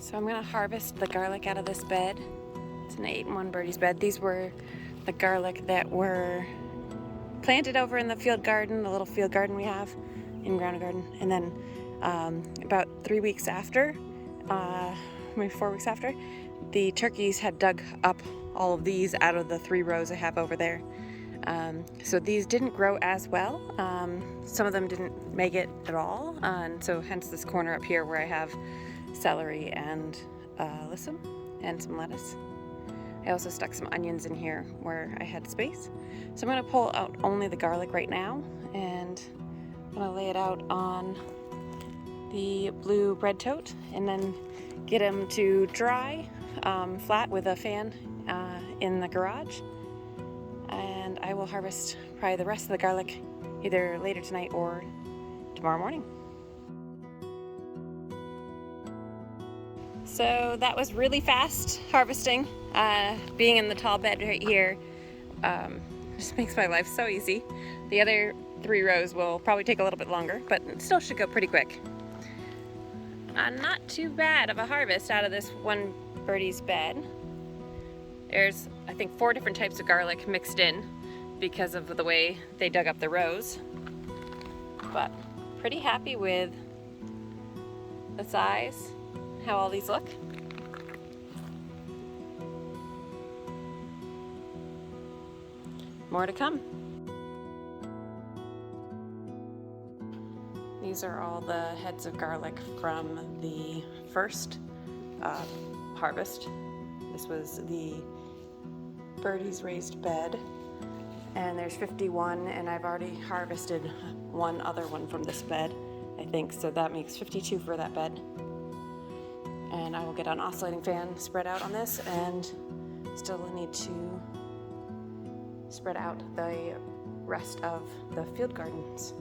So I'm gonna harvest the garlic out of this bed. It's an 8-in-1 Birdie's bed. These were the garlic that were planted over in the field garden, the little field garden we have in Ground Garden. And then about 3 weeks after, maybe 4 weeks after, the turkeys had dug up all of these out of the 3 rows I have over there. So these didn't grow as well. Some of them didn't make it at all, and so hence this corner up here where I have celery and alyssum and some lettuce. I also stuck some onions in here where I had space. So I'm going to pull out only the garlic right now, and I'm going to lay it out on the blue bread tote and then get them to dry flat with a fan in the garage. And I will harvest probably the rest of the garlic either later tonight or tomorrow morning. So that was really fast harvesting. Being in the tall bed right here just makes my life so easy. The other 3 rows will probably take a little bit longer, but it still should go pretty quick. Not too bad of a harvest out of this one birdie's bed. There's, I think, 4 different types of garlic mixed in because of the way they dug up the rows. But pretty happy with the size, how all these look. More to come. These are all the heads of garlic from the first harvest. This was the Birdie's raised bed, and there's 51, and I've already harvested one other one from this bed, I think, so that makes 52 for that bed. And I will get an oscillating fan spread out on this, and still need to spread out the rest of the field gardens.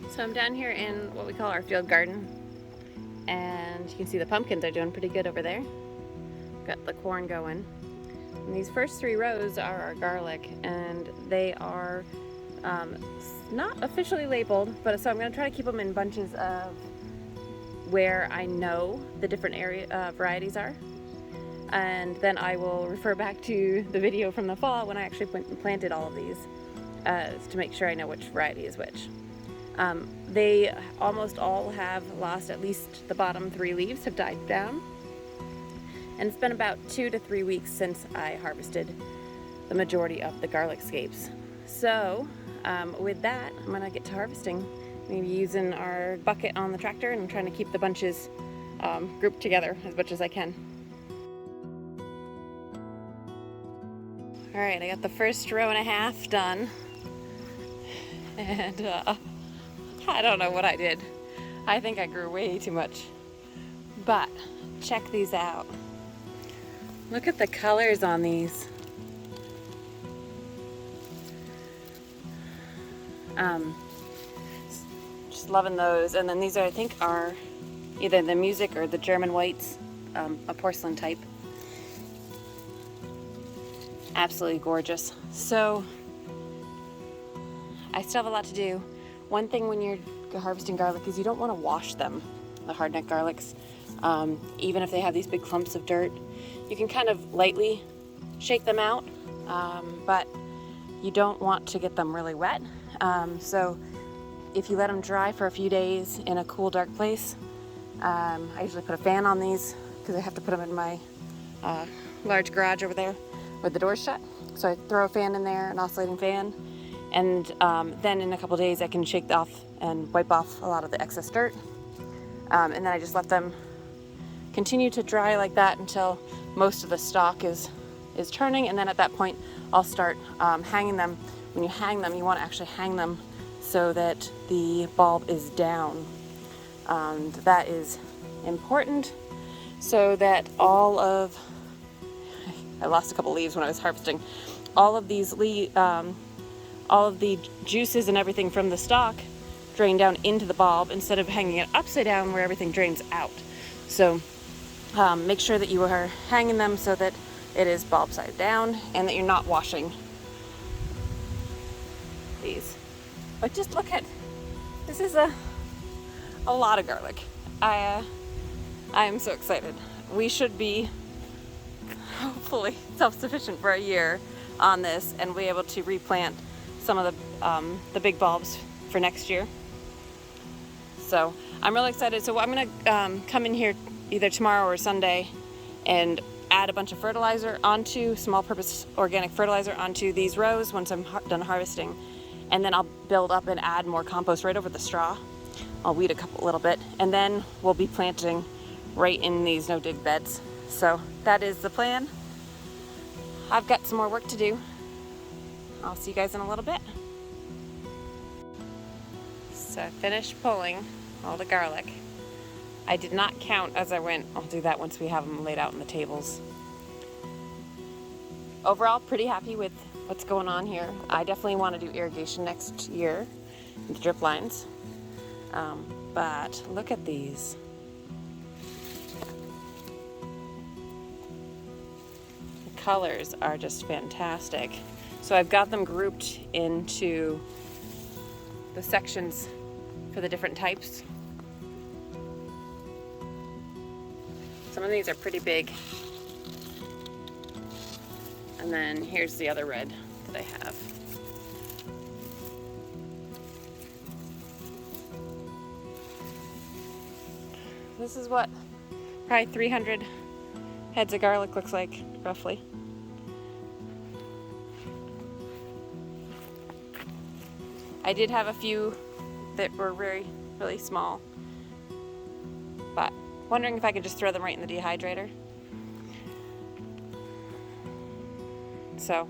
So I'm down here in what we call our field garden, and you can see the pumpkins are doing pretty good over there. Got the corn going. And these first 3 rows are our garlic, and they are not officially labeled, but so I'm going to try to keep them in bunches of where I know the different varieties are. And then I will refer back to the video from the fall when I actually went and planted all of these to make sure I know which variety is which. They almost all have lost, at least the bottom 3 leaves have died down. And it's been about 2 to 3 weeks since I harvested the majority of the garlic scapes. So with that, I'm gonna get to harvesting, maybe using our bucket on the tractor and trying to keep the bunches grouped together as much as I can. All right, I got the first row and a half done. And I don't know what I did. I think I grew way too much. But check these out. Look at the colors on these. Just loving those. And then these are, I think, are either the music or the German whites, a porcelain type. Absolutely gorgeous. So I still have a lot to do. One thing when you're harvesting garlic is you don't want to wash them, the hardneck garlics. Even if they have these big clumps of dirt, you can kind of lightly shake them out, but you don't want to get them really wet. So if you let them dry for a few days in a cool, dark place, I usually put a fan on these because I have to put them in my large garage over there with the doors shut. So I throw a fan in there, an oscillating fan, and then in a couple days I can shake off and wipe off a lot of the excess dirt. And then I just let them continue to dry like that until most of the stalk is turning, and then at that point I'll start hanging them. When you hang them, you want to actually hang them so that the bulb is down. And that is important so that all of, I lost a couple leaves when I was harvesting, all of these all of the juices and everything from the stalk drain down into the bulb instead of hanging it upside down where everything drains out. So make sure that you are hanging them so that it is bulb side down and that you're not washing these. But just look at, this is a lot of garlic. I am so excited. We should be hopefully self-sufficient for a year on this and be able to replant some of the big bulbs for next year. So I'm really excited. So I'm gonna come in here either tomorrow or Sunday and add a bunch of fertilizer onto, small purpose organic fertilizer onto these rows once I'm done harvesting. And then I'll build up and add more compost right over the straw. I'll weed a little bit, and then we'll be planting right in these no-dig beds. So that is the plan. I've got some more work to do. I'll see you guys in a little bit. So I finished pulling all the garlic. I did not count as I went. I'll do that once we have them laid out on the tables. Overall, pretty happy with what's going on here. I definitely want to do irrigation next year, the drip lines. But look at these. The colors are just fantastic. So I've got them grouped into the sections for the different types. Some of these are pretty big. And then here's the other red that I have. This is what probably 300 heads of garlic looks like, roughly. I did have a few that were really small, but wondering if I could just throw them right in the dehydrator. So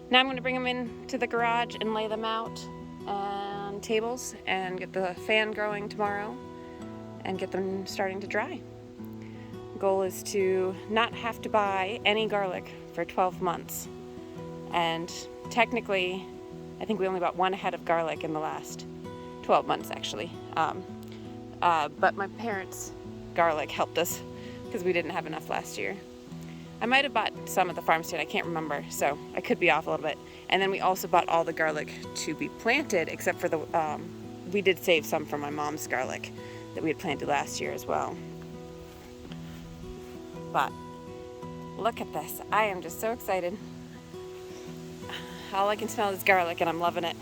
now I'm going to bring them into the garage and lay them out on tables and get the fan growing tomorrow and get them starting to dry. Goal is to not have to buy any garlic for 12 months. And technically, I think we only bought one head of garlic in the last 12 months actually. But my parents' garlic helped us because we didn't have enough last year. I might have bought some at the farm stand, I can't remember, so I could be off a little bit. And then we also bought all the garlic to be planted, except for we did save some from my mom's garlic that we had planted last year as well. But look at this, I am just so excited. All I can smell is garlic and I'm loving it.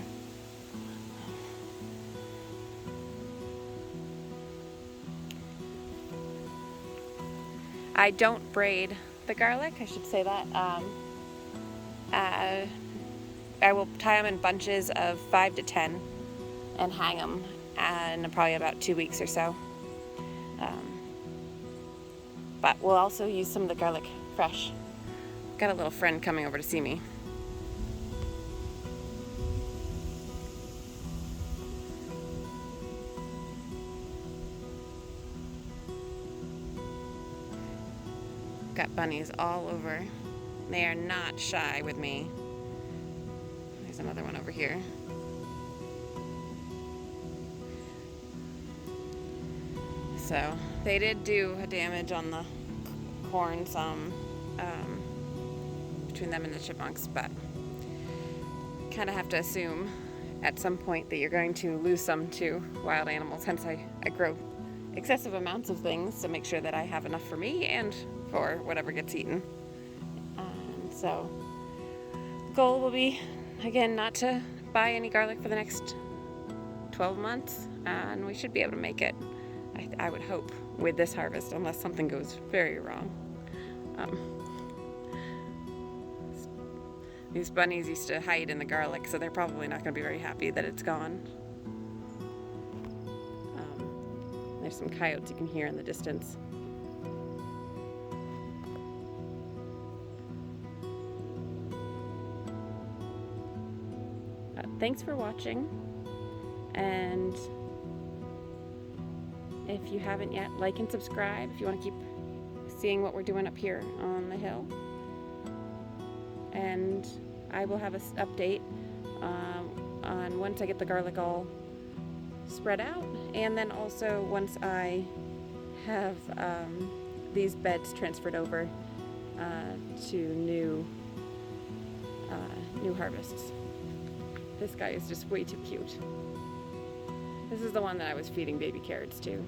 I don't braid the garlic, I should say that. I will tie them in bunches of 5 to 10 and hang them in probably about 2 weeks or so. But we'll also use some of the garlic fresh. Got a little friend coming over to see me. Got bunnies all over. They are not shy with me. There's another one over here. So they did do a damage on the corn some between them and the chipmunks, but kind of have to assume at some point that you're going to lose some to wild animals. Hence I grow excessive amounts of things to make sure that I have enough for me and for whatever gets eaten. So the goal will be, again, not to buy any garlic for the next 12 months, and we should be able to make it, I would hope, with this harvest, unless something goes very wrong. These bunnies used to hide in the garlic, so they're probably not going to be very happy that it's gone. There's some coyotes you can hear in the distance. Thanks for watching, and if you haven't yet, like and subscribe if you want to keep seeing what we're doing up here on the hill. And I will have an update on once I get the garlic all spread out, and then also once I have these beds transferred over to new harvests. This guy is just way too cute. This is the one that I was feeding baby carrots to.